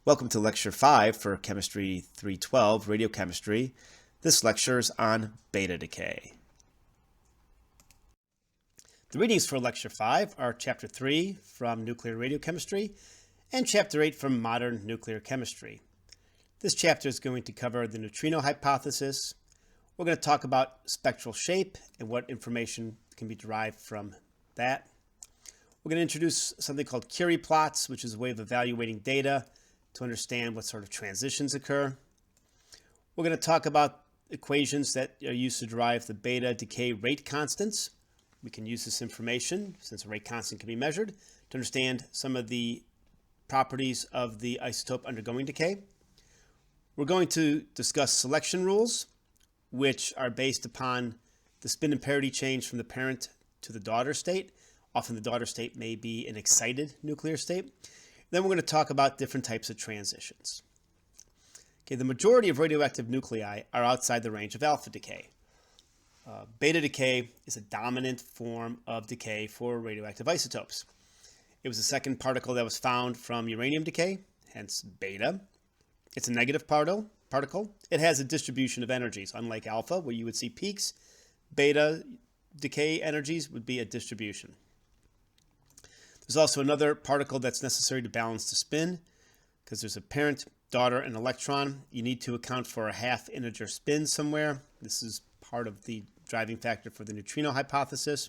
Welcome to Lecture 5 for Chemistry 312, Radiochemistry. This lecture is on beta decay. The readings for Lecture 5 are Chapter 3 from Nuclear Radiochemistry and Chapter 8 from Modern Nuclear Chemistry. This chapter is going to cover the neutrino hypothesis. We're going to talk about spectral shape and what information can be derived from that. We're going to introduce something called Curie plots, which is a way of evaluating data to understand what sort of transitions occur. We're going to talk about equations that are used to derive the beta decay rate constants. We can use this information, since a rate constant can be measured, to understand some of the properties of the isotope undergoing decay. We're going to discuss selection rules, which are based upon the spin and parity change from the parent to the daughter state. Often the daughter state may be an excited nuclear state. Then we're going to talk about different types of transitions. Okay, the majority of radioactive nuclei are outside the range of alpha decay. Beta decay is a dominant form of decay for radioactive isotopes. It was the second particle that was found from uranium decay, hence beta. It's a negative particle. It has a distribution of energies. Unlike alpha, where you would see peaks, beta decay energies would be a distribution. There's also another particle that's necessary to balance the spin, because there's a parent, daughter, and electron. You need to account for a half integer spin somewhere. This is part of the driving factor for the neutrino hypothesis.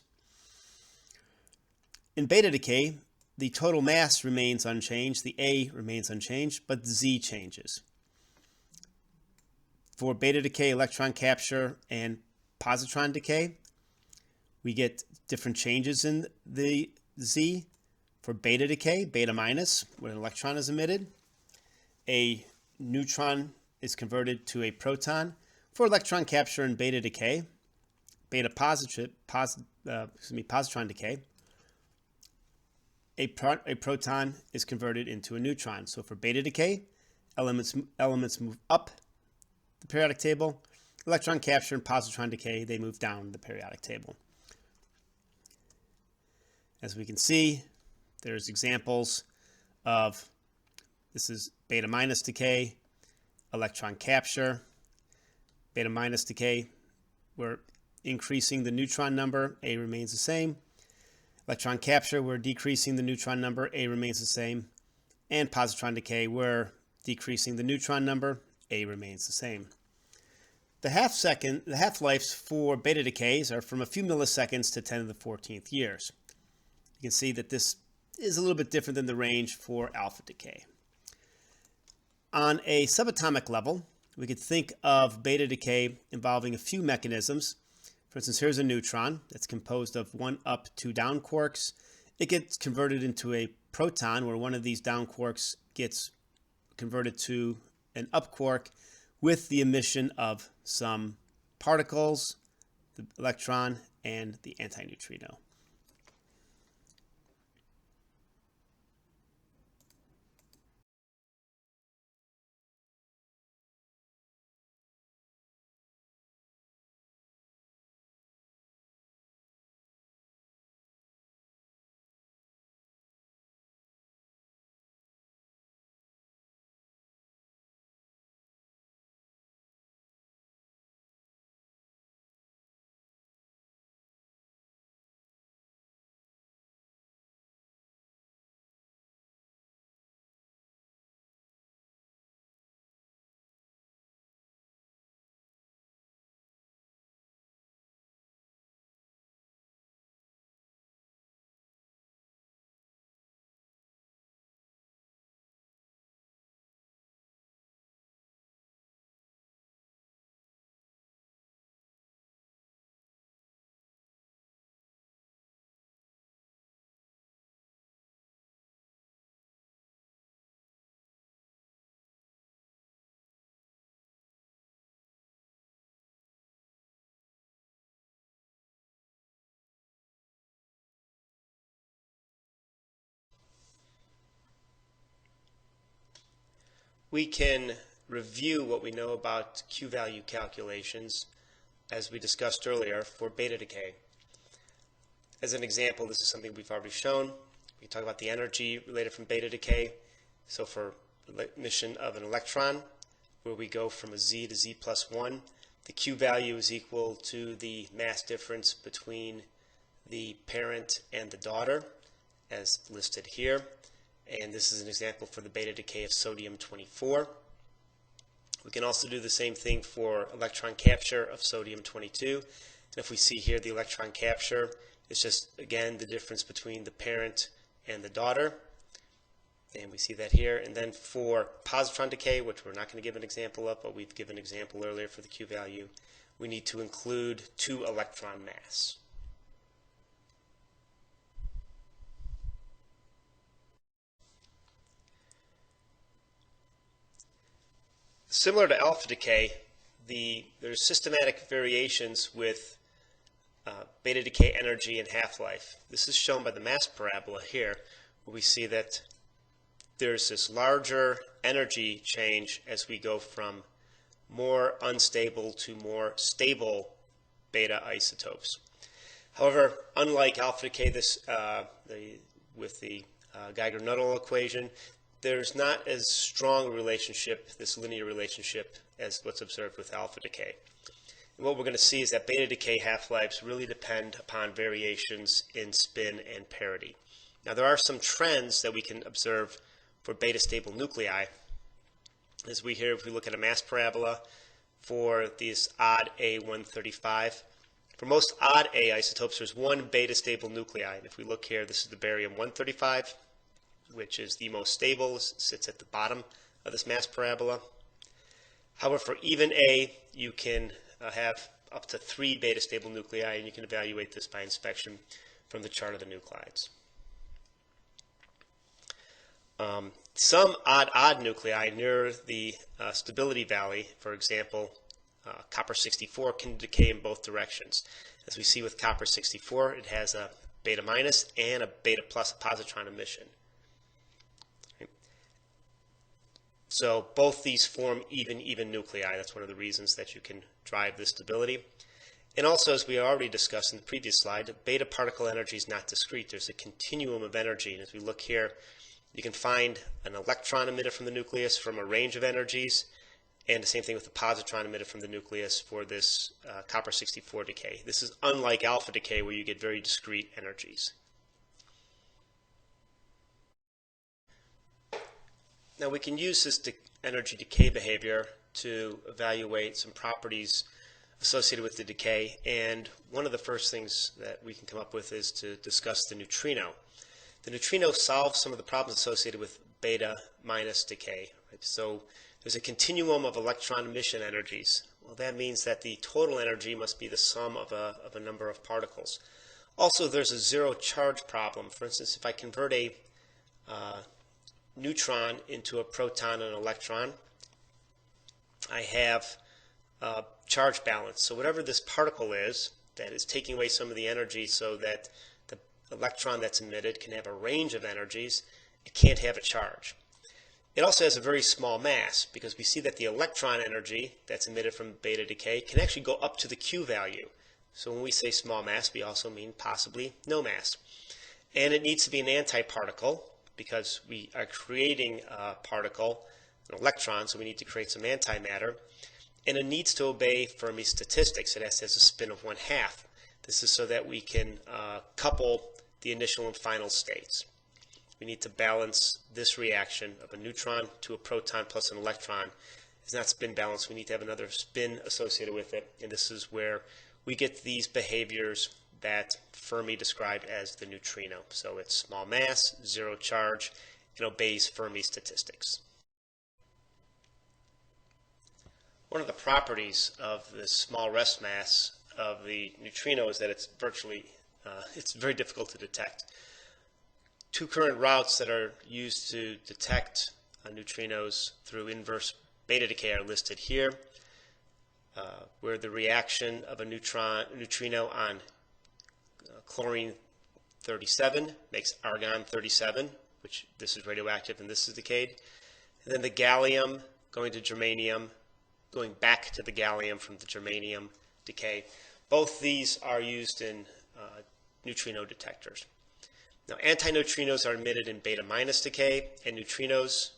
In beta decay, the total mass remains unchanged, the A remains unchanged, but the Z changes. For beta decay, electron capture, and positron decay, we get different changes in the Z. For beta decay, beta minus, when an electron is emitted, a neutron is converted to a proton. For electron capture in beta decay, positron decay, a proton is converted into a neutron. So for beta decay, elements move up the periodic table. Electron capture and positron decay, they move down the periodic table. As we can see, there's examples of, this is beta minus decay, electron capture. Beta minus decay, we're increasing the neutron number, A remains the same. Electron capture, we're decreasing the neutron number, A remains the same. And positron decay, we're decreasing the neutron number, A remains the same. The half-lives for beta decays are from a few milliseconds to 10 to the 14th years. You can see that this is a little bit different than the range for alpha decay. On a subatomic level, we could think of beta decay involving a few mechanisms. For instance, here's a neutron that's composed of 1 up, 2 down quarks. It gets converted into a proton, where one of these down quarks gets converted to an up quark with the emission of some particles, the electron, and the antineutrino. We can review what we know about Q-value calculations, as we discussed earlier, for beta decay. As an example, this is something we've already shown. We talk about the energy related from beta decay. So for emission of an electron, where we go from a z to z plus 1. The Q value is equal to the mass difference between the parent and the daughter, as listed here. And this is an example for the beta decay of sodium-24. We can also do the same thing for electron capture of sodium-22. And if we see here, the electron capture is just, again, the difference between the parent and the daughter. And we see that here. And then for positron decay, which we're not going to give an example of, but we've given an example earlier for the Q value, we need to include 2 electron mass. Similar to alpha decay, there's systematic variations with beta decay energy and half-life. This is shown by the mass parabola here, where we see that there's this larger energy change as we go from more unstable to more stable beta isotopes. However, unlike alpha decay, with the Geiger-Nuttall equation, there's not as strong a relationship, this linear relationship, as what's observed with alpha decay. And what we're going to see is that beta decay half-lives really depend upon variations in spin and parity. Now, there are some trends that we can observe for beta stable nuclei. As we here, if we look at a mass parabola for these odd A135, for most odd A isotopes, there's one beta stable nuclei. And if we look here, this is the barium-135, which is the most stable, sits at the bottom of this mass parabola. However, for even A, you can have up to 3 beta stable nuclei, and you can evaluate this by inspection from the chart of the nuclides. Some odd nuclei near the stability valley, for example, copper-64, can decay in both directions. As we see with copper-64, it has a beta minus and a beta plus positron emission. So both these form even nuclei. That's one of the reasons that you can drive this stability. And also, as we already discussed in the previous slide, beta particle energy is not discrete. There's a continuum of energy. And as we look here, you can find an electron emitted from the nucleus from a range of energies, and the same thing with the positron emitted from the nucleus for this copper-64 decay. This is unlike alpha decay, where you get very discrete energies. Now, we can use this energy decay behavior to evaluate some properties associated with the decay, and one of the first things that we can come up with is to discuss the neutrino. The neutrino solves some of the problems associated with beta minus decay. Right? So there's a continuum of electron emission energies. Well, that means that the total energy must be the sum of a number of particles. Also, there's a zero charge problem. For instance, if I convert a neutron into a proton and an electron, I have charge balance. So whatever this particle is that is taking away some of the energy so that the electron that's emitted can have a range of energies, it can't have a charge. It also has a very small mass, because we see that the electron energy that's emitted from beta decay can actually go up to the Q value. So when we say small mass, we also mean possibly no mass. And it needs to be an antiparticle, because we are creating a particle, an electron, so we need to create some antimatter. And it needs to obey Fermi statistics. It has a spin of 1/2. This is so that we can couple the initial and final states. We need to balance this reaction of a neutron to a proton plus an electron. It's not spin balanced. We need to have another spin associated with it. And this is where we get these behaviors that Fermi described as the neutrino. So it's small mass, zero charge, and obeys Fermi statistics. One of the properties of the small rest mass of the neutrino is that it's very difficult to detect. Two current routes that are used to detect neutrinos through inverse beta decay are listed here, where the reaction of a neutrino on chlorine 37 makes argon 37, which this is radioactive and this is decayed. And then the gallium going to germanium, going back to the gallium from the germanium decay. Both these are used in neutrino detectors. Now, antineutrinos are emitted in beta minus decay, and neutrinos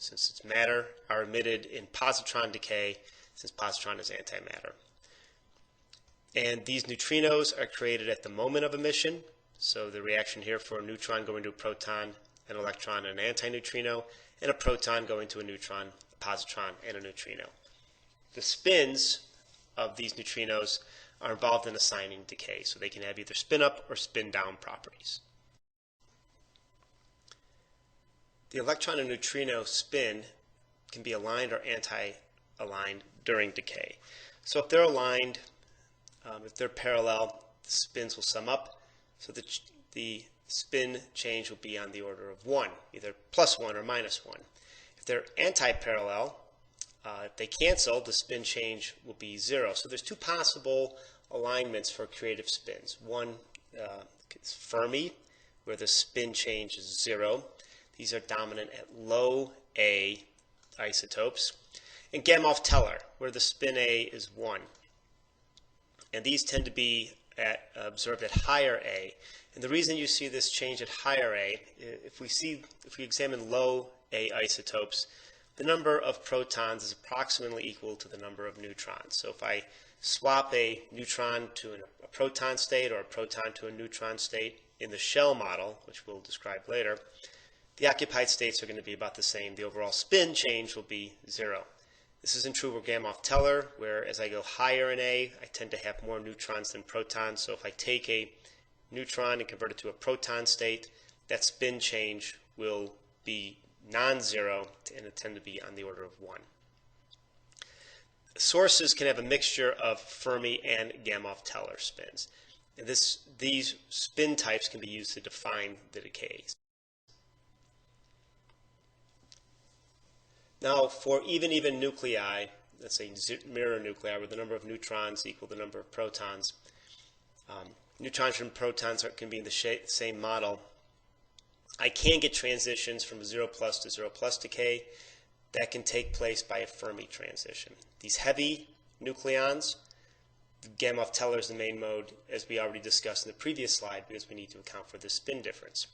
since it's matter, are emitted in positron decay, since positron is antimatter. And these neutrinos are created at the moment of emission. So the reaction here for a neutron going to a proton, an electron, and an antineutrino, and a proton going to a neutron, a positron, and a neutrino. The spins of these neutrinos are involved in assigning decay, so they can have either spin up or spin down properties. The electron and neutrino spin can be aligned or anti-aligned during decay. So if they're aligned, if they're parallel, the spins will sum up, so the spin change will be on the order of 1, either +1 or -1. If they're anti-parallel, if they cancel, the spin change will be 0. So there's two possible alignments for creative spins. One is Fermi, where the spin change is 0. These are dominant at low A isotopes. And Gamma-Teller, where the spin A is 1. And these tend to be observed at higher A. And the reason you see this change at higher A, if we examine low A isotopes, the number of protons is approximately equal to the number of neutrons. So if I swap a neutron to a proton state or a proton to a neutron state in the shell model, which we'll describe later, the occupied states are going to be about the same. The overall spin change will be 0. This isn't true for Gamma-Teller, where as I go higher in A, I tend to have more neutrons than protons. So if I take a neutron and convert it to a proton state, that spin change will be non-zero and it tend to be on the order of 1. Sources can have a mixture of Fermi and Gamma-Teller spins. And these spin types can be used to define the decays. Now, for even nuclei, let's say mirror nuclei, where the number of neutrons equal the number of protons, neutrons and protons can be in the same model. I can get transitions from 0+ to 0+ decay. That can take place by a Fermi transition. These heavy nucleons, Gamma-Teller is the main mode, as we already discussed in the previous slide, because we need to account for the spin difference.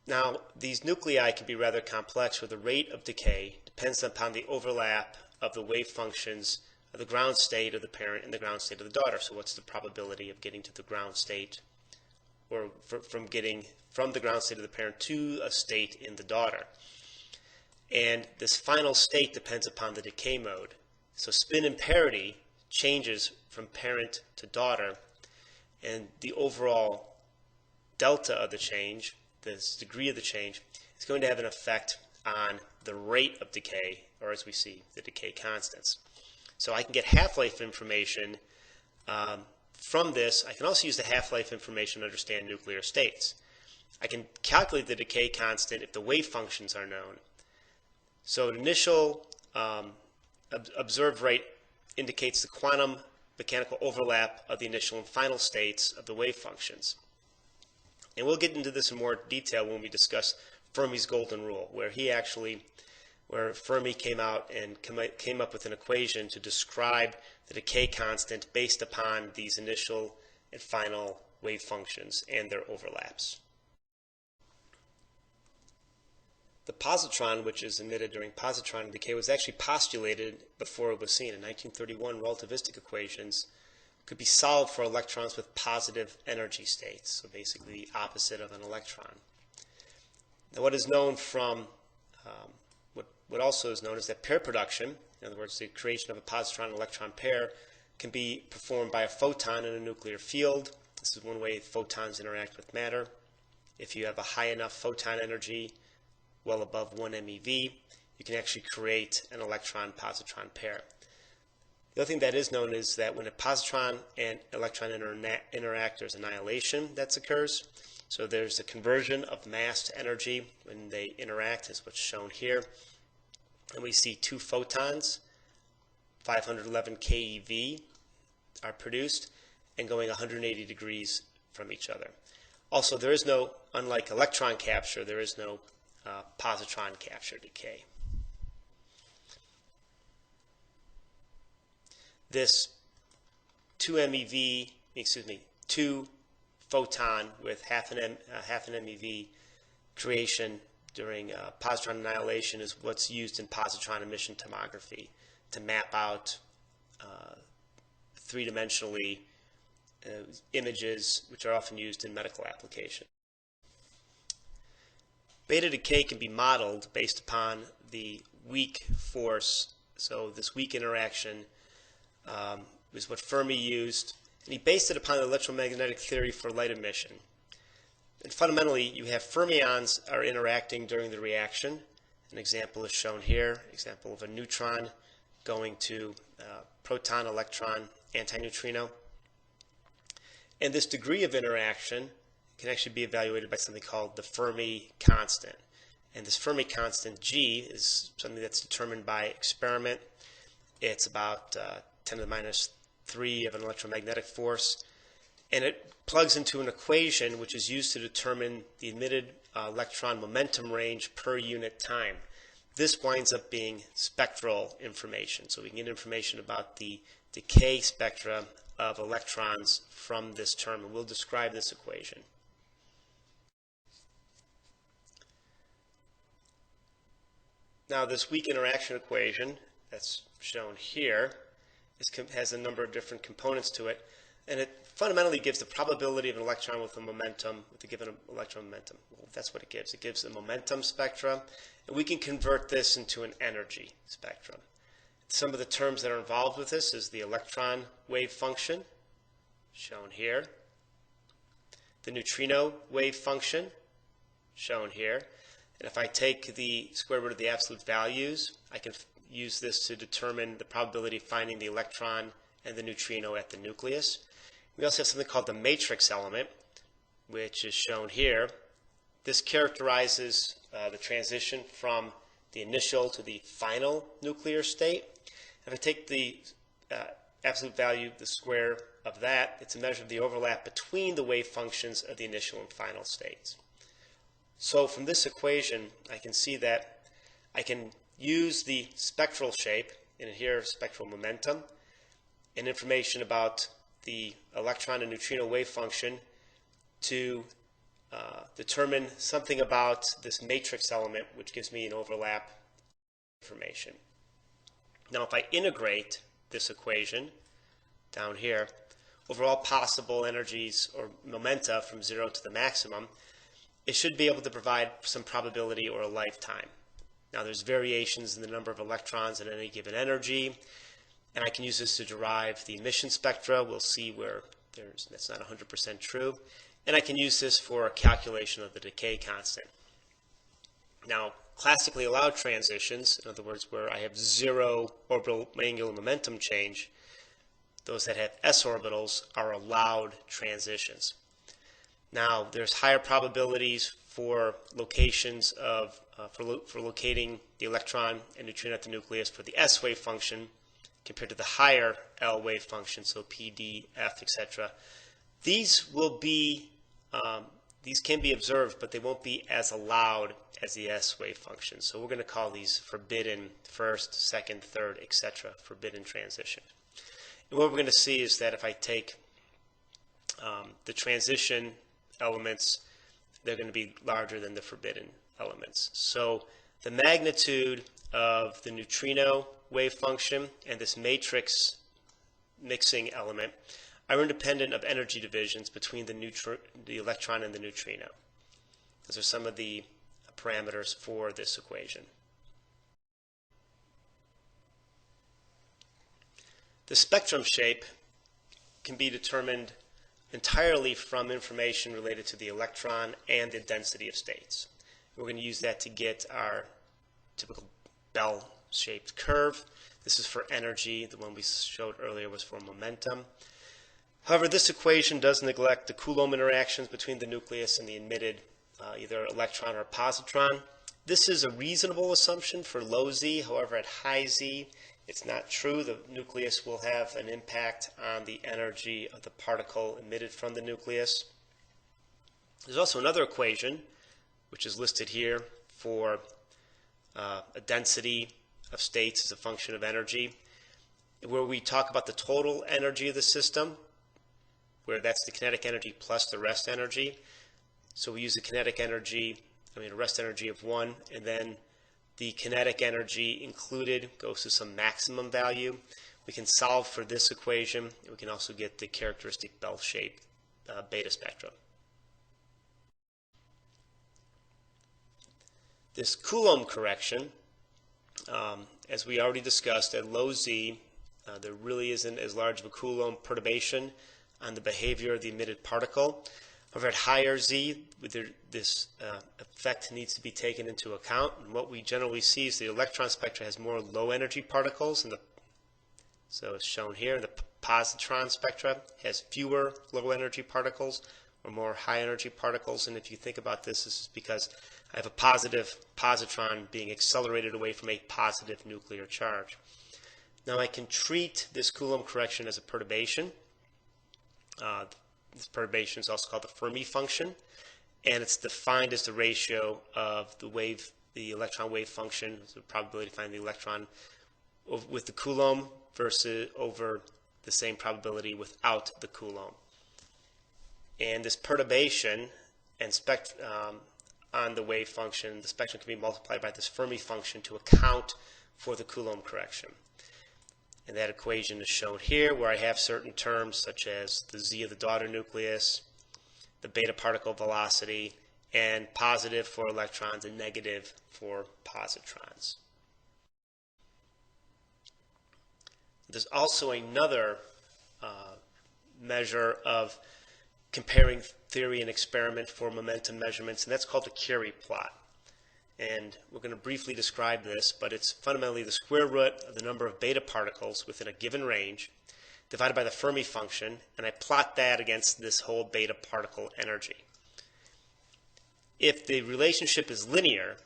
Now, these nuclei can be rather complex, where the rate of decay depends upon the overlap of the wave functions of the ground state of the parent and the ground state of the daughter. So what's the probability of getting to the ground state, or from getting from the ground state of the parent to a state in the daughter? And this final state depends upon the decay mode. So spin and parity changes from parent to daughter, and the overall delta of the change, this degree of the change, is going to have an effect on the rate of decay, or as we see, the decay constants. So I can get half-life information from this. I can also use the half-life information to understand nuclear states. I can calculate the decay constant if the wave functions are known. So an initial observed rate indicates the quantum mechanical overlap of the initial and final states of the wave functions. And we'll get into this in more detail when we discuss Fermi's golden rule, where Fermi came out and came up with an equation to describe the decay constant based upon these initial and final wave functions and their overlaps. The positron, which is emitted during positron decay, was actually postulated before it was seen. In 1931, relativistic equations could be solved for electrons with positive energy states, so basically the opposite of an electron. Now, what is known from what also is known is that pair production, in other words, the creation of a positron and electron pair, can be performed by a photon in a nuclear field. This is one way photons interact with matter. If you have a high enough photon energy, well above 1 MeV, you can actually create an electron-positron pair. The other thing that is known is that when a positron and electron interact, there's annihilation that occurs. So there's a conversion of mass to energy when they interact, is what's shown here. And we see two photons, 511 keV, are produced and going 180 degrees from each other. Also, there is no, unlike electron capture, there is no positron capture decay. This 2 photon with half an MeV creation during positron annihilation is what's used in positron emission tomography to map out three-dimensionally images which are often used in medical applications. Beta decay can be modeled based upon the weak force. So this weak interaction is what Fermi used, and he based it upon the electromagnetic theory for light emission. And fundamentally, you have fermions are interacting during the reaction. An example is shown here, example of a neutron going to proton, electron, antineutrino. And this degree of interaction can actually be evaluated by something called the Fermi Constant. And this Fermi Constant, G, is something that's determined by experiment. It's about 10 to the minus 3 of an electromagnetic force. And it plugs into an equation which is used to determine the emitted electron momentum range per unit time. This winds up being spectral information. So we can get information about the decay spectra of electrons from this term, and we'll describe this equation. Now, this weak interaction equation that's shown here has a number of different components to it, and it fundamentally gives the probability of an electron with a momentum, with a given electron momentum. Well, that's what it gives. It gives a momentum spectrum, and we can convert this into an energy spectrum. Some of the terms that are involved with this is the electron wave function, shown here, the neutrino wave function, shown here. And if I take the square root of the absolute values, I can use this to determine the probability of finding the electron and the neutrino at the nucleus. We also have something called the matrix element, which is shown here. This characterizes the transition from the initial to the final nuclear state. If I take the absolute value, the square of that, it's a measure of the overlap between the wave functions of the initial and final states. So from this equation, I can see that I can use the spectral shape, and here spectral momentum, and information about the electron and neutrino wave function to determine something about this matrix element, which gives me an overlap information. Now, if I integrate this equation down here over all possible energies or momenta from 0 to the maximum, it should be able to provide some probability or a lifetime. Now, there's variations in the number of electrons at any given energy, and I can use this to derive the emission spectra. We'll see where that's not 100% true. And I can use this for a calculation of the decay constant. Now, classically allowed transitions, in other words, where I have 0 orbital angular momentum change, those that have s orbitals are allowed transitions. Now, there's higher probabilities for locations of for locating the electron and neutrino at the nucleus for the s wave function compared to the higher L wave function, so P, D, F, etc. These will be these can be observed, but they won't be as allowed as the S wave function. So we're going to call these forbidden first, second, third, etc. Forbidden transition. And what we're going to see is that if I take the transition elements, they're going to be larger than the forbidden elements. So the magnitude of the neutrino wave function and this matrix mixing element are independent of energy divisions between the electron and the neutrino. Those are some of the parameters for this equation. The spectrum shape can be determined entirely from information related to the electron and the density of states. We're going to use that to get our typical bell-shaped curve. This is for energy. The one we showed earlier was for momentum. However, this equation does neglect the Coulomb interactions between the nucleus and the emitted either electron or positron. This is a reasonable assumption for low Z. However, at high Z, it's not true. The nucleus will have an impact on the energy of the particle emitted from the nucleus. There's also another equation, which is listed here, for a density of states as a function of energy, where we talk about the total energy of the system, where that's the kinetic energy plus the rest energy. So we use the kinetic energy a rest energy of 1, and then the kinetic energy included goes to some maximum value. We can solve for this equation, and we can also get the characteristic bell-shaped beta spectrum. This Coulomb correction, as we already discussed, at low Z, there really isn't as large of a Coulomb perturbation on the behavior of the emitted particle. However, at higher Z, this effect needs to be taken into account. And what we generally see is the electron spectra has more low energy particles, so it's shown here. The positron spectra has fewer low energy particles or more high energy particles. And if you think about this, this is because I have a positive positron being accelerated away from a positive nuclear charge. Now I can treat this Coulomb correction as a perturbation. This perturbation is also called the Fermi function, and it's defined as the ratio of the electron wave function, so the probability to find the electron with the Coulomb versus over the same probability without the Coulomb. And this perturbation and on the wave function, the spectrum can be multiplied by this Fermi function to account for the Coulomb correction. And that equation is shown here, where I have certain terms such as the Z of the daughter nucleus, the beta particle velocity, and positive for electrons and negative for positrons. There's also another measure of comparing theory and experiment for momentum measurements, and that's called the Curie Plot. And we're going to briefly describe this, but it's fundamentally the square root of the number of beta particles within a given range divided by the Fermi function, and I plot that against this whole beta particle energy. If the relationship is linear,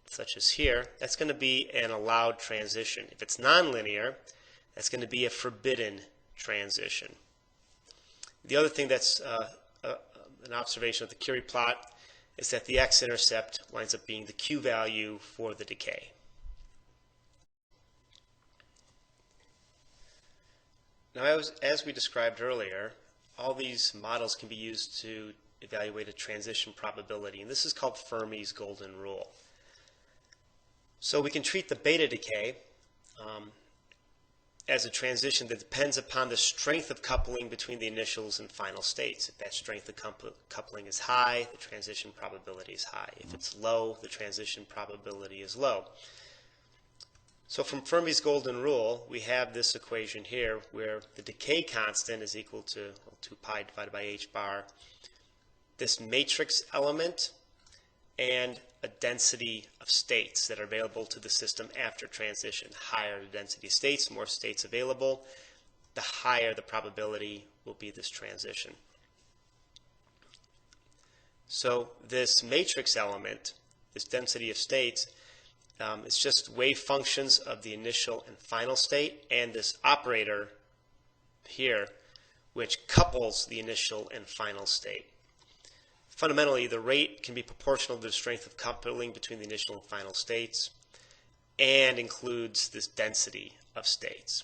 such as here, that's going to be an allowed transition. If it's nonlinear, that's going to be a forbidden transition. The other thing that's an observation of the Curie plot is that the x-intercept winds up being the Q value for the decay. Now, as we described earlier, all these models can be used to evaluate a transition probability, and this is called Fermi's golden rule. So we can treat the beta decay as a transition that depends upon the strength of coupling between the initials and final states. If that strength of coupling is high, the transition probability is high. If it's low, the transition probability is low. So from Fermi's golden rule, we have this equation here where the decay constant is equal to 2 pi divided by h bar, this matrix element, and a density of states that are available to the system after transition. Higher the density of states, more states available, the higher the probability will be this transition. So this matrix element, this density of states, is just wave functions of the initial and final state, and this operator here, which couples the initial and final state. Fundamentally, the rate can be proportional to the strength of coupling between the initial and final states and includes this density of states.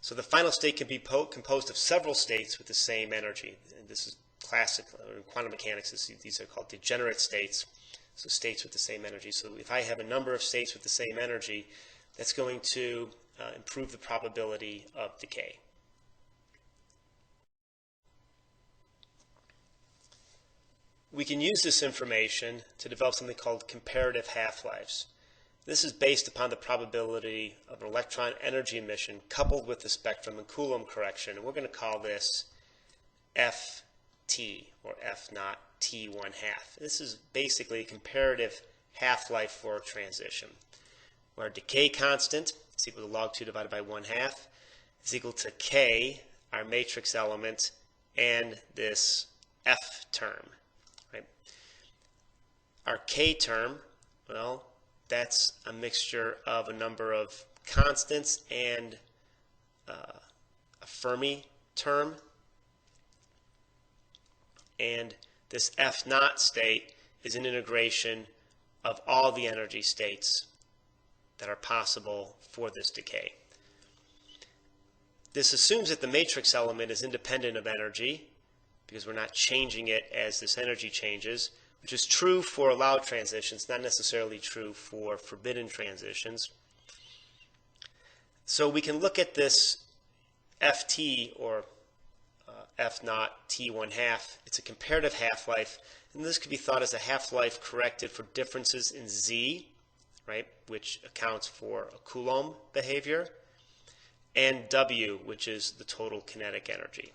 So the final state can be composed of several states with the same energy. And this is classic in quantum mechanics. These are called degenerate states, so states with the same energy. So if I have a number of states with the same energy, that's going to improve the probability of decay. We can use this information to develop something called comparative half-lives. This is based upon the probability of an electron energy emission coupled with the spectrum and Coulomb correction. And we're going to call this FT, or F naught T1 half. This is basically a comparative half-life for a transition, where decay constant is equal to log 2 divided by 1 half is equal to K, our matrix element, and this F term. Our K term, well, that's a mixture of a number of constants and a Fermi term. And this F naught state is an integration of all the energy states that are possible for this decay. This assumes that the matrix element is independent of energy, because we're not changing it as this energy changes. which is true for allowed transitions, not necessarily true for forbidden transitions. So we can look at this Ft, or F naught T1/2. It's a comparative half-life, and this could be thought as a half-life corrected for differences in Z, right, which accounts for a Coulomb behavior, and W, which is the total kinetic energy.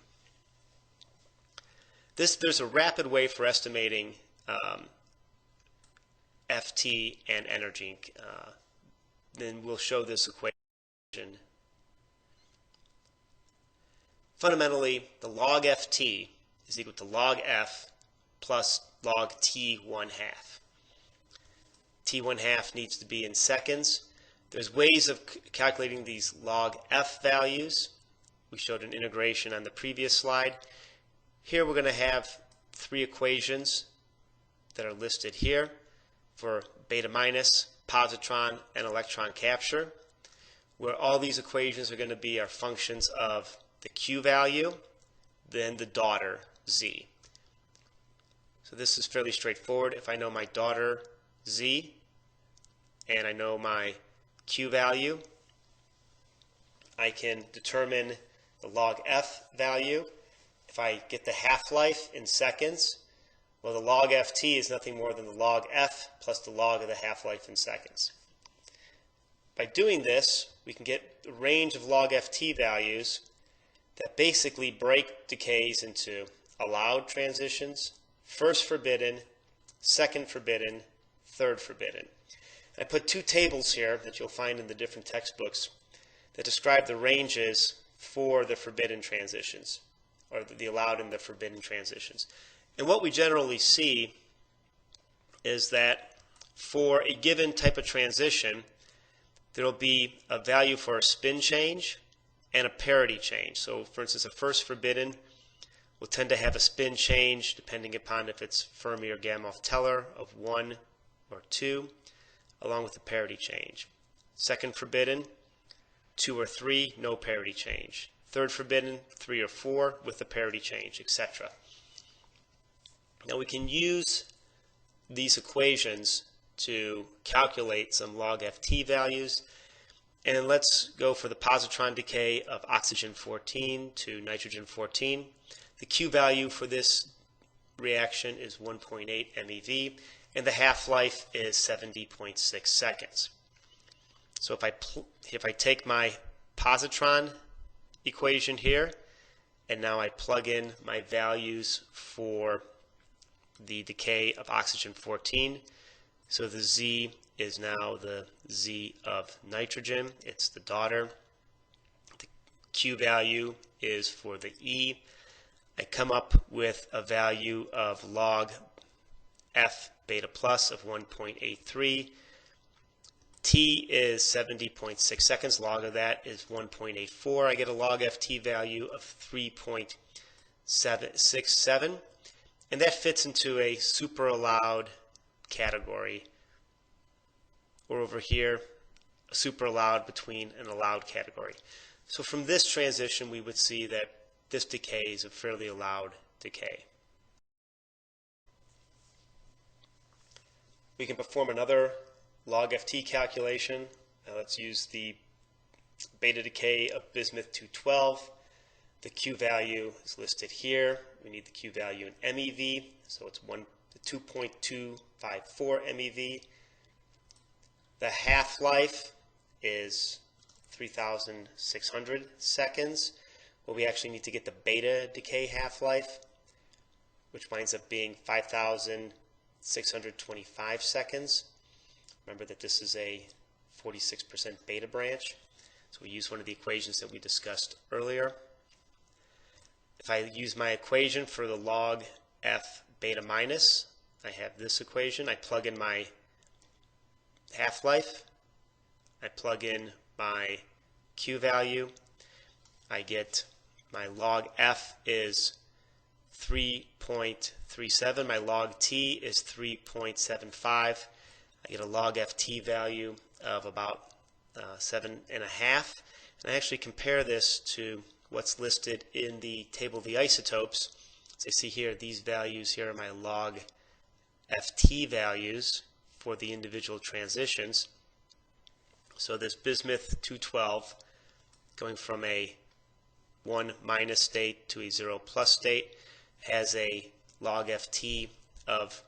There's a rapid way for estimating Ft and energy. Then we'll show this equation. Fundamentally, the log Ft is equal to log F plus log T1/2. T1/2 needs to be in seconds. There's ways of calculating these log F values. We showed an integration on the previous slide. Here we're going to have three equations that are listed here for beta minus, positron, and electron capture, where all these equations are going to be our functions of the Q value, then the daughter Z. So this is fairly straightforward. If I know my daughter Z and I know my Q value, I can determine the log F value. If I get the half-life in seconds, well, the log Ft is nothing more than the log F plus the log of the half-life in seconds. By doing this, we can get a range of log Ft values that basically break decays into allowed transitions, first forbidden, second forbidden, third forbidden. I put two tables here that you'll find in the different textbooks that describe the ranges for the forbidden transitions, or the allowed and the forbidden transitions. And what we generally see is that for a given type of transition, there will be a value for a spin change and a parity change. So for instance, a first forbidden will tend to have a spin change depending upon if it's Fermi or Gamow-Teller of 1 or 2, along with the parity change. Second forbidden, 2 or 3, no parity change. Third forbidden, 3 or 4 with the parity change, etc. Now we can use these equations to calculate some log Ft values. And let's go for the positron decay of oxygen 14 to nitrogen 14. The Q value for this reaction is 1.8 MeV, and the half-life is 70.6 seconds. So if I take my positron equation here, and now I plug in my values for the decay of oxygen 14, so the Z is now the Z of nitrogen. It's the daughter. The Q value is for the E. I come up with a value of log F beta plus of 1.83. T is 70.6 seconds. Log of that is 1.84. I get a log Ft value of 3.767. And that fits into a super allowed category, or over here, a super allowed between an allowed category. So from this transition, we would see that this decay is a fairly allowed decay. We can perform another log Ft calculation. Now let's use the beta decay of bismuth 212. The Q value is listed here. We need the Q value in MeV, so it's 2.254 MeV. The half-life is 3,600 seconds. Well, we actually need to get the beta decay half-life, which winds up being 5,625 seconds. Remember that this is a 46% beta branch, so we use one of the equations that we discussed earlier. If I use my equation for the log F beta minus, I have this equation. I plug in my half-life. I plug in my Q value. I get my log F is 3.37. My log T is 3.75. I get a log Ft value of about 7.5. And I actually compare this to what's listed in the table of the isotopes. As you see here, these values here are my log ft values for the individual transitions. So this bismuth 212 going from a 1 minus state to a 0 plus state has a log ft of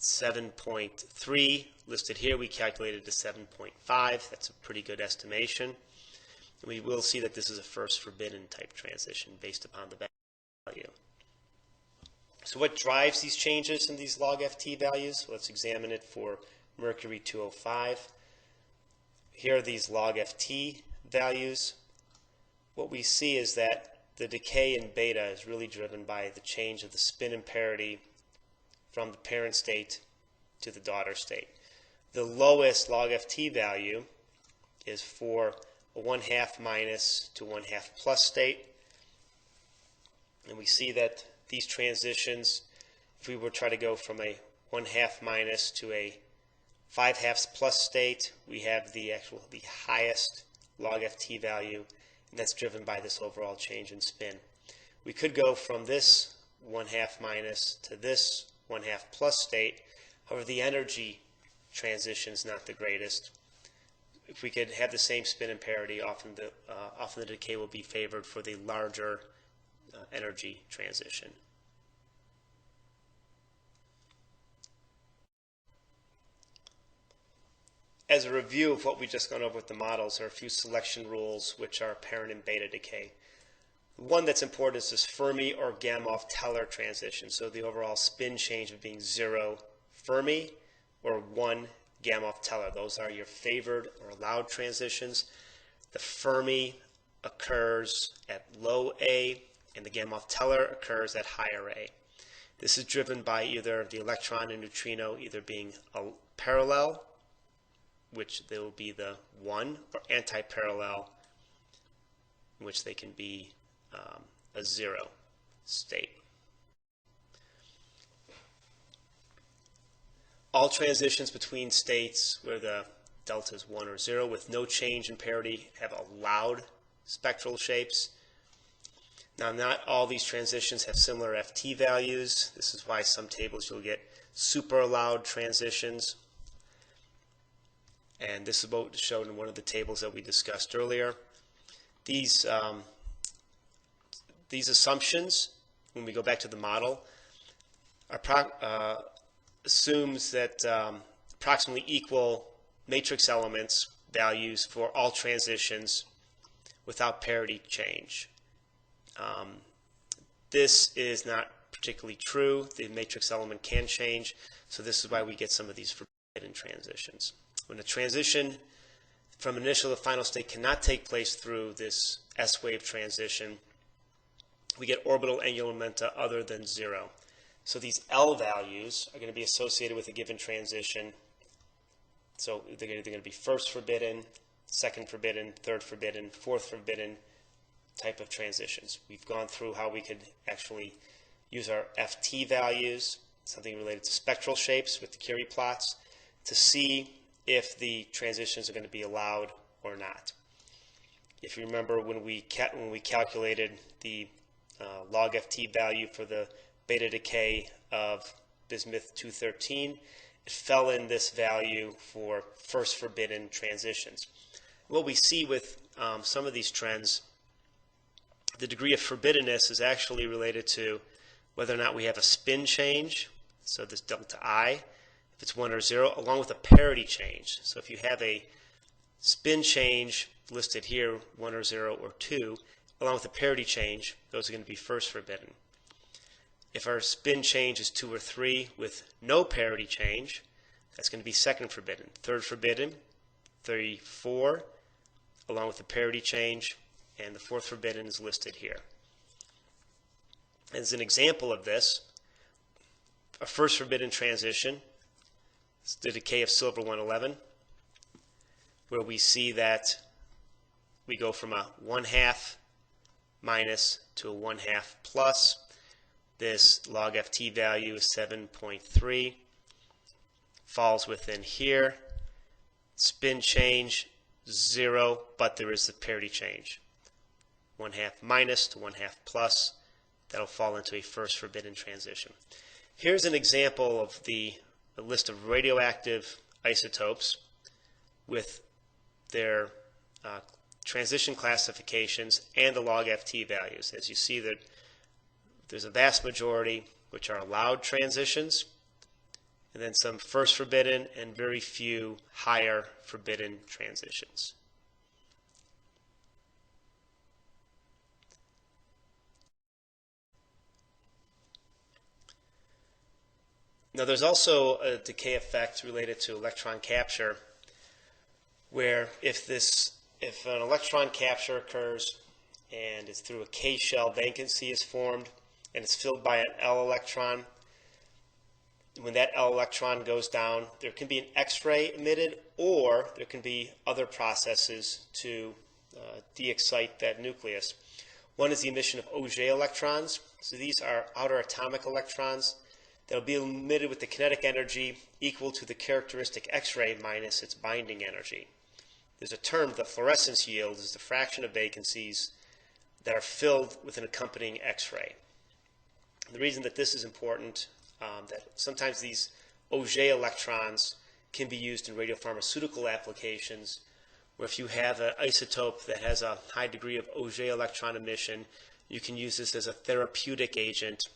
7.3 listed here. We calculated to 7.5. That's a pretty good estimation. And we will see that this is a first forbidden type transition based upon the value. So what drives these changes in these log ft values? Let's examine it for mercury 205. Here are these log ft values. What we see is that the decay in beta is really driven by the change of the spin and parity from the parent state to the daughter state. The lowest log ft value is for a 1/2 minus to 1/2 plus state. And we see that these transitions, if we were to try to go from a 1/2 minus to a 5/2 plus state, we have the highest log ft value, and that's driven by this overall change in spin. We could go from this 1/2 minus to this 1/2 plus state. However, the energy transition is not the greatest. If we could have the same spin and parity, often the decay will be favored for the larger energy transition. As a review of what we just gone over with the models, there are a few selection rules which are apparent in beta decay. One that's important is this Fermi or Gamow-Teller transition. So the overall spin change of being 0 Fermi or 1 Gamow-Teller. Those are your favored or allowed transitions. The Fermi occurs at low A and the Gamow-Teller occurs at higher A. This is driven by either the electron and neutrino either being parallel, which they will be the 1, or anti-parallel, in which they can be a 0 state. All transitions between states where the delta is 1 or 0 with no change in parity have allowed spectral shapes. Now, not all these transitions have similar ft values. This is why some tables you'll get super allowed transitions. And this is what was shown in one of the tables that we discussed earlier. These assumptions, when we go back to the model, assumes that approximately equal matrix elements values for all transitions without parity change. This is not particularly true. The matrix element can change, so this is why we get some of these forbidden transitions. When a transition from initial to final state cannot take place through this S-wave transition, we get orbital angular momenta other than 0. So these L values are going to be associated with a given transition. So they're either going to be first forbidden, second forbidden, third forbidden, fourth forbidden type of transitions. We've gone through how we could actually use our ft values, something related to spectral shapes with the Curie plots, to see if the transitions are going to be allowed or not. If you remember when we calculated the log ft value for the beta decay of bismuth 213, it fell in this value for first forbidden transitions. What we see with some of these trends, the degree of forbiddenness is actually related to whether or not we have a spin change, so this delta I, if it's 1 or 0, along with a parity change. So if you have a spin change listed here, 1 or 0 or 2, along with a parity change, those are going to be first forbidden. If our spin change is 2 or 3 with no parity change, that's going to be second forbidden. Third forbidden, 3, 4, along with the parity change, and the fourth forbidden is listed here. As an example of this, a first forbidden transition is the decay of silver 111, where we see that we go from a 1/2 minus to a 1/2 plus. This log ft value is 7.3, falls within here. Spin change 0, but there is a parity change. 1/2 minus to 1/2 plus, that'll fall into a first forbidden transition. Here's an example of a list of radioactive isotopes with their transition classifications and the logft values. As you see, that there's a vast majority which are allowed transitions, and then some first forbidden and very few higher forbidden transitions. Now there's also a decay effect related to electron capture, where if an electron capture occurs and it's through a K shell, vacancy is formed and it's filled by an L electron. When that L electron goes down, there can be an X-ray emitted, or there can be other processes to de-excite that nucleus. One is the emission of Auger electrons. So these are outer atomic electrons that will be emitted with the kinetic energy equal to the characteristic X-ray minus its binding energy. There's a term, the fluorescence yield, is the fraction of vacancies that are filled with an accompanying X-ray. The reason that this is important, that sometimes these Auger electrons can be used in radiopharmaceutical applications, where if you have an isotope that has a high degree of Auger electron emission, you can use this as a therapeutic agent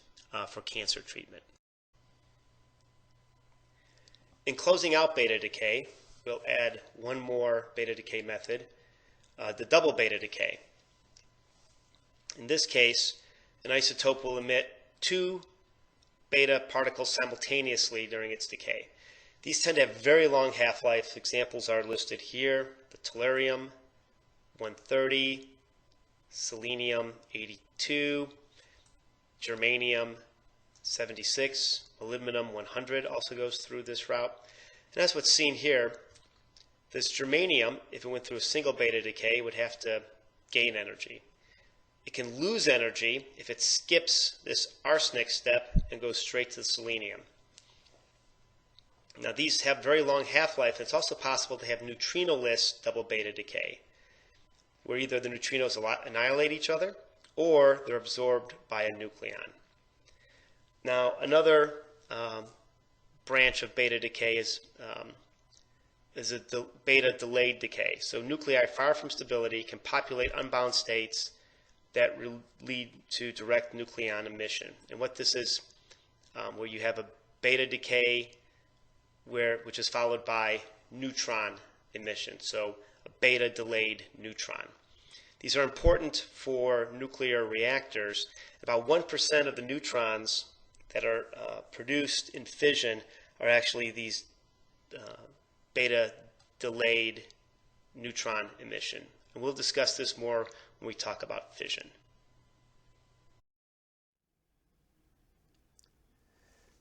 for cancer treatment. In closing out beta decay, we'll add one more beta decay method, the double beta decay. In this case, an isotope will emit two beta particles simultaneously during its decay. These tend to have very long half-life. Examples are listed here: the tellurium 130, selenium 82, germanium 76, molybdenum 100 also goes through this route. And that's what's seen here. This germanium, if it went through a single beta decay, would have to gain energy. It can lose energy if it skips this arsenic step and goes straight to the selenium. Now these have very long half-life, and it's also possible to have neutrino-less double beta decay, where either the neutrinos annihilate each other or they're absorbed by a nucleon. Now another branch of beta decay is a beta delayed decay. So nuclei far from stability can populate unbound states that lead to direct nucleon emission. And what this is, where you have a beta decay which is followed by neutron emission, so a beta delayed neutron. These are important for nuclear reactors. About 1% of the neutrons that are produced in fission are actually these beta delayed neutron emission. And we'll discuss this more when we talk about fission.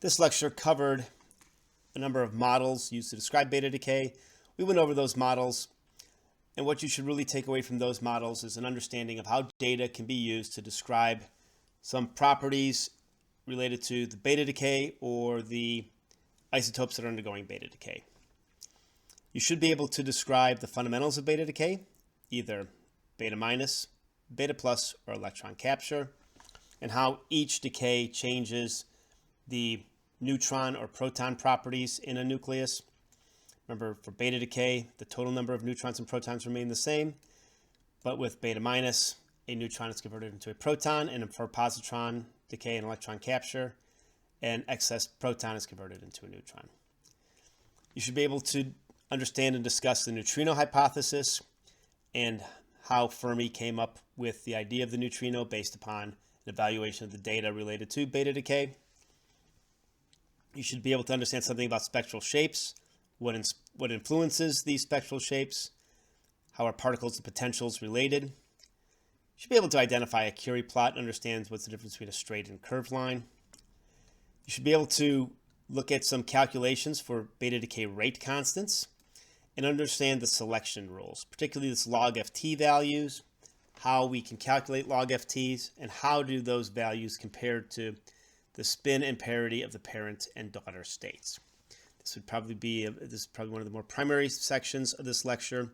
This lecture covered a number of models used to describe beta decay. We went over those models, and what you should really take away from those models is an understanding of how data can be used to describe some properties related to the beta decay or the isotopes that are undergoing beta decay. You should be able to describe the fundamentals of beta decay, either beta minus, beta plus, or electron capture, and how each decay changes the neutron or proton properties in a nucleus. Remember, for beta decay, the total number of neutrons and protons remain the same, but with beta minus, a neutron is converted into a proton, and for positron decay and electron capture, an excess proton is converted into a neutron. You should be able to understand and discuss the neutrino hypothesis and how Fermi came up with the idea of the neutrino based upon an evaluation of the data related to beta decay. You should be able to understand something about spectral shapes, what influences these spectral shapes, how are particles and potentials related. You should be able to identify a Curie plot and understand what's the difference between a straight and curved line. You should be able to look at some calculations for beta decay rate constants and understand the selection rules, particularly this logft values, how we can calculate logfts, and how do those values compare to the spin and parity of the parent and daughter states. This is probably one of the more primary sections of this lecture,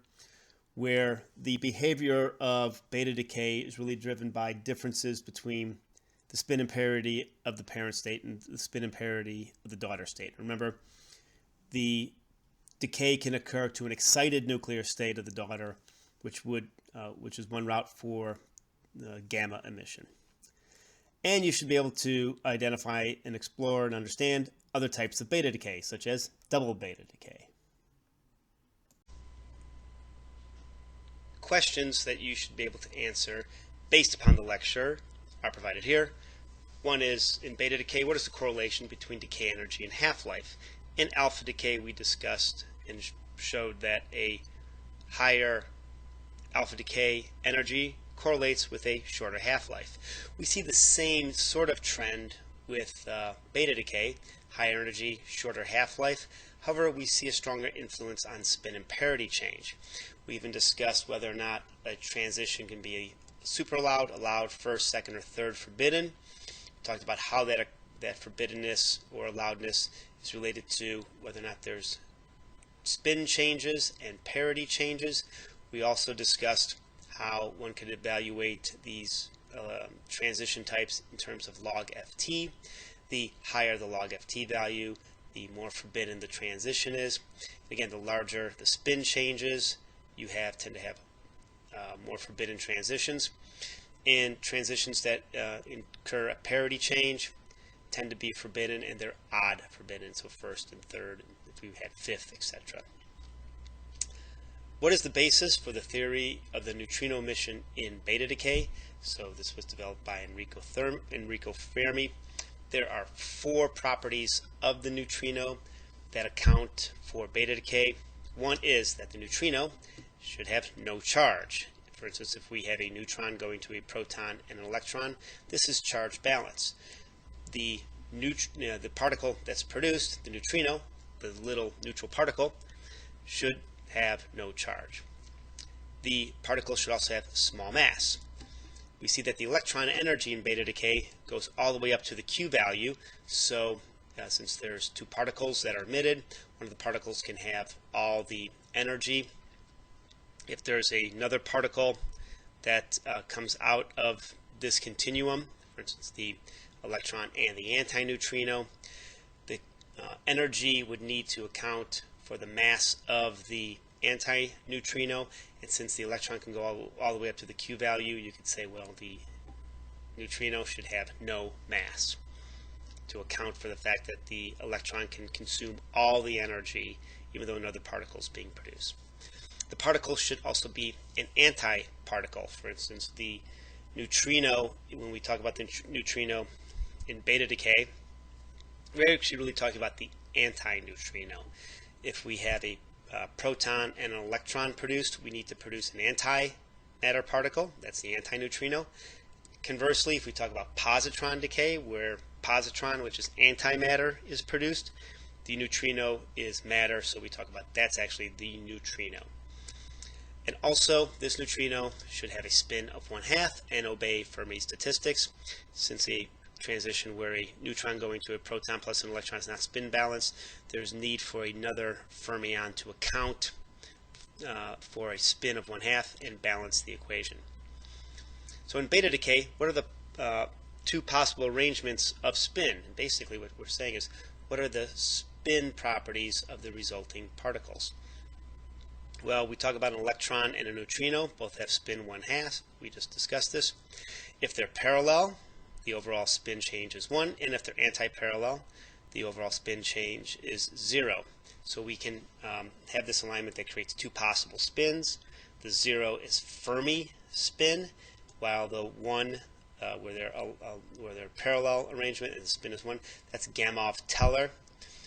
where the behavior of beta decay is really driven by differences between the spin and parity of the parent state and the spin and parity of the daughter state. Remember, the decay can occur to an excited nuclear state of the daughter, which is one route for gamma emission. And you should be able to identify and explore and understand other types of beta decay, such as double beta decay. Questions that you should be able to answer based upon the lecture are provided here. One is, in beta decay, what is the correlation between decay energy and half-life? In alpha decay, we discussed and showed that a higher alpha decay energy correlates with a shorter half-life. We see the same sort of trend with beta decay, higher energy, shorter half-life. However, we see a stronger influence on spin and parity change. We even discussed whether or not a transition can be super allowed, allowed, first, second, or third forbidden. We talked about how that forbiddenness or allowedness is related to whether or not there's spin changes and parity changes. We also discussed how one could evaluate these transition types in terms of logft. The higher the logft value, the more forbidden the transition is. Again, the larger the spin changes, you tend to have more forbidden transitions. And transitions that incur a parity change tend to be forbidden, and they're odd forbidden, so first and third, if we had fifth, etc. What is the basis for the theory of the neutrino emission in beta decay? So this was developed by Enrico Fermi. There are 4 properties of the neutrino that account for beta decay. One is that the neutrino should have no charge. For instance, if we have a neutron going to a proton and an electron, this is charge balance. The particle that's produced, the neutrino, the little neutral particle, should have no charge. The particle should also have small mass. We see that the electron energy in beta decay goes all the way up to the Q value. So since there's 2 particles that are emitted, one of the particles can have all the energy. If there's another particle that comes out of this continuum, for instance the electron and the antineutrino, the energy would need to account for the mass of the antineutrino, and since the electron can go all the way up to the Q value, you could say, well, the neutrino should have no mass to account for the fact that the electron can consume all the energy even though another particle is being produced. The particle should also be an antiparticle. For instance, the neutrino, when we talk about the neutrino in beta decay, we're actually really talking about the antineutrino. If we have a proton and an electron produced, we need to produce an antimatter particle. That's the antineutrino. Conversely, if we talk about positron decay, where positron, which is antimatter, is produced, the neutrino is matter, so we talk about that's actually the neutrino. And also, this neutrino should have a spin of 1/2 and obey Fermi statistics. Since a transition where a neutron going to a proton plus an electron is not spin balanced, there's need for another fermion to account for a spin of 1/2 and balance the equation. So in beta decay, what are the 2 possible arrangements of spin? And basically what we're saying is, what are the spin properties of the resulting particles? Well, we talk about an electron and a neutrino, both have spin 1/2. We just discussed this. If they're parallel, the overall spin change is 1, and if they're anti-parallel, the overall spin change is 0. So we can have this alignment that creates 2 possible spins. The 0 is Fermi spin, while the 1, where they're parallel arrangement and the spin is 1, that's Gamow-Teller.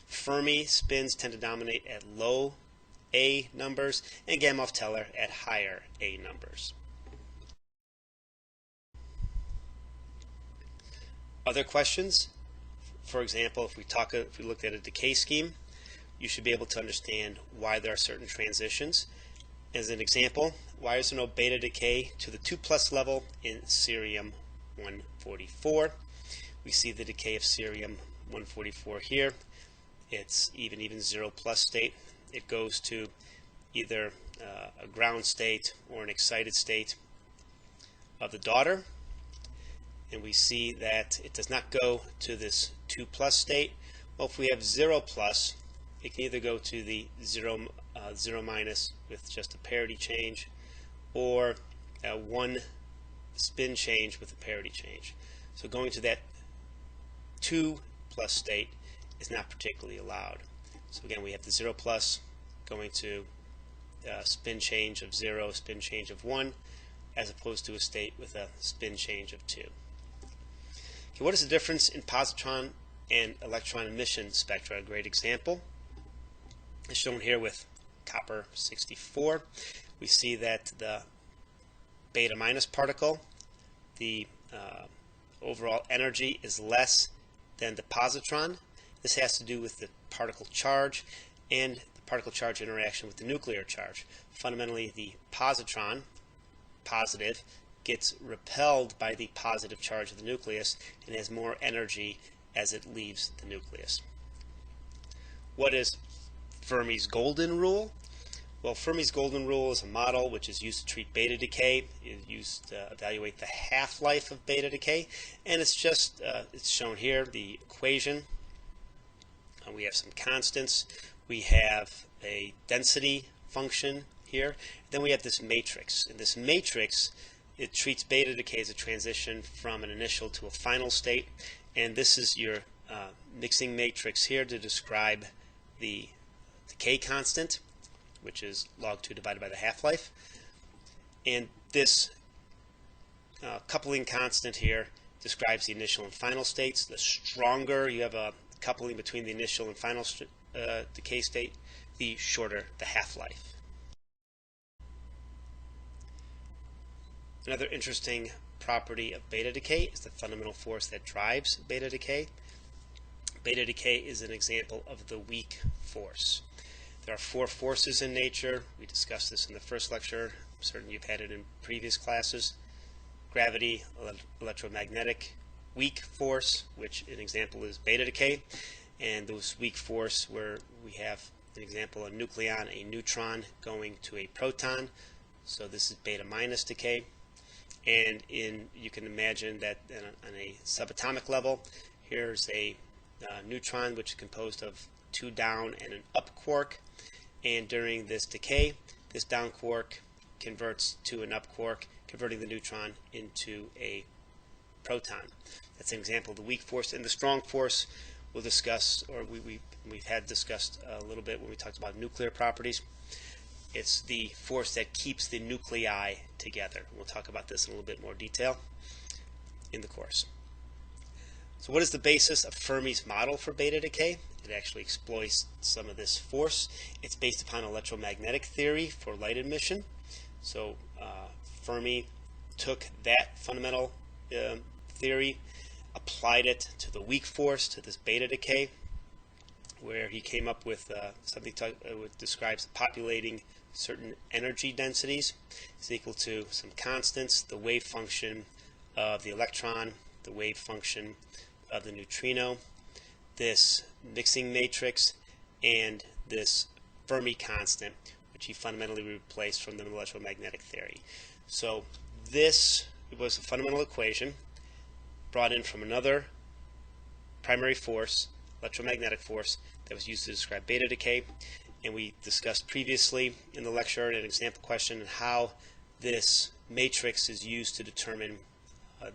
Fermi spins tend to dominate at low A numbers, and Gamow-Teller at higher A numbers. Other questions? For example, if we looked at a decay scheme, you should be able to understand why there are certain transitions. As an example, why is there no beta decay to the 2+ level in cerium 144? We see the decay of cerium 144 here. It's even 0+ state. It goes to either a ground state or an excited state of the daughter. and we see that it does not go to this 2 plus state. Well, if we have 0 plus, it can either go to the 0 minus with just a parity change, or 1 spin change with a parity change. So going to that 2 plus state is not particularly allowed. So again, we have the 0 plus going to spin change of 0, spin change of 1, as opposed to a state with a spin change of 2. Okay, what is the difference in positron and electron emission spectra? A great example is shown here with copper 64. We see that the beta minus particle, the overall energy is less than the positron. This has to do with the particle charge and the particle charge interaction with the nuclear charge. Fundamentally, the positron, positive, gets repelled by the positive charge of the nucleus and has more energy as it leaves the nucleus. What is Fermi's golden rule? Well, Fermi's golden rule is a model which is used to treat beta decay. It's used to evaluate the half-life of beta decay, and it's just it's shown here, the equation. We have some constants. We have a density function here. Then we have this matrix. In this matrix, it treats beta decay as a transition from an initial to a final state, and this is your mixing matrix here to describe the decay constant, which is log 2 divided by the half-life. And this coupling constant here describes the initial and final states. The stronger you have a coupling between the initial and final decay state, the shorter the half-life. Another interesting property of beta decay is the fundamental force that drives beta decay. Beta decay is an example of the weak force. There are 4 forces in nature. We discussed this in the first lecture. I'm certain you've had it in previous classes. Gravity, electromagnetic, weak force, which an example is beta decay, and those weak force where we have an example, a nucleon, a neutron going to a proton. So this is beta minus decay. And you can imagine that on a subatomic level, here's a neutron which is composed of 2 down and an up quark, and during this decay, this down quark converts to an up quark, converting the neutron into a proton. That's an example of the weak force. And the strong force we'll discuss, or we've had discussed a little bit when we talked about nuclear properties. It's the force that keeps the nuclei together. We'll talk about this in a little bit more detail in the course. So what is the basis of Fermi's model for beta decay? It actually exploits some of this force. It's based upon electromagnetic theory for light emission. So Fermi took that fundamental theory, applied it to the weak force, to this beta decay, where he came up with something which describes populating certain energy densities is equal to some constants, the wave function of the electron, the wave function of the neutrino, this mixing matrix, and this Fermi constant, which he fundamentally replaced from the electromagnetic theory. So this was a fundamental equation brought in from another primary force, electromagnetic force, that was used to describe beta decay. And we discussed previously in the lecture an example question how this matrix is used to determine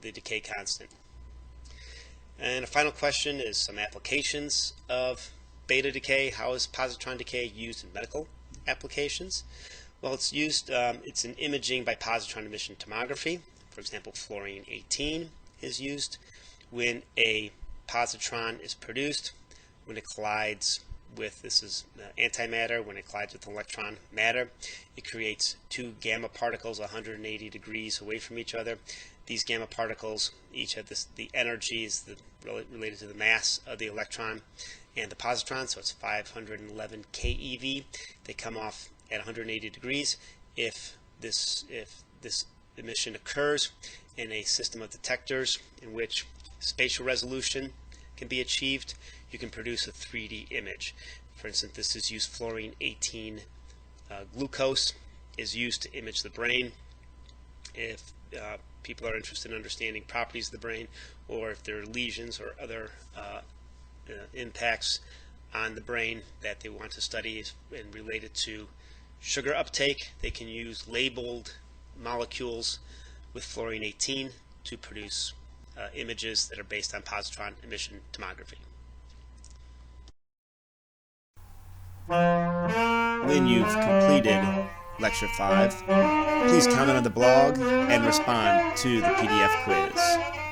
the decay constant. And a final question is some applications of beta decay. How is positron decay used in medical applications? Well, it's used, it's in imaging by positron emission tomography. For example, fluorine-18 is used when a positron is produced, when it collides with, this is antimatter, when it collides with electron matter, it creates 2 gamma particles 180 degrees away from each other. These gamma particles each have the energy is related to the mass of the electron and the positron, so it's 511 keV. They come off at 180 degrees. If this emission occurs in a system of detectors in which spatial resolution can be achieved, you can produce a 3D image. For instance, this is used fluorine-18 glucose is used to image the brain. If people are interested in understanding properties of the brain, or if there are lesions or other impacts on the brain that they want to study and related to sugar uptake, they can use labeled molecules with fluorine 18 to produce images that are based on positron emission tomography. When you've completed Lecture 5, please comment on the blog and respond to the PDF quiz.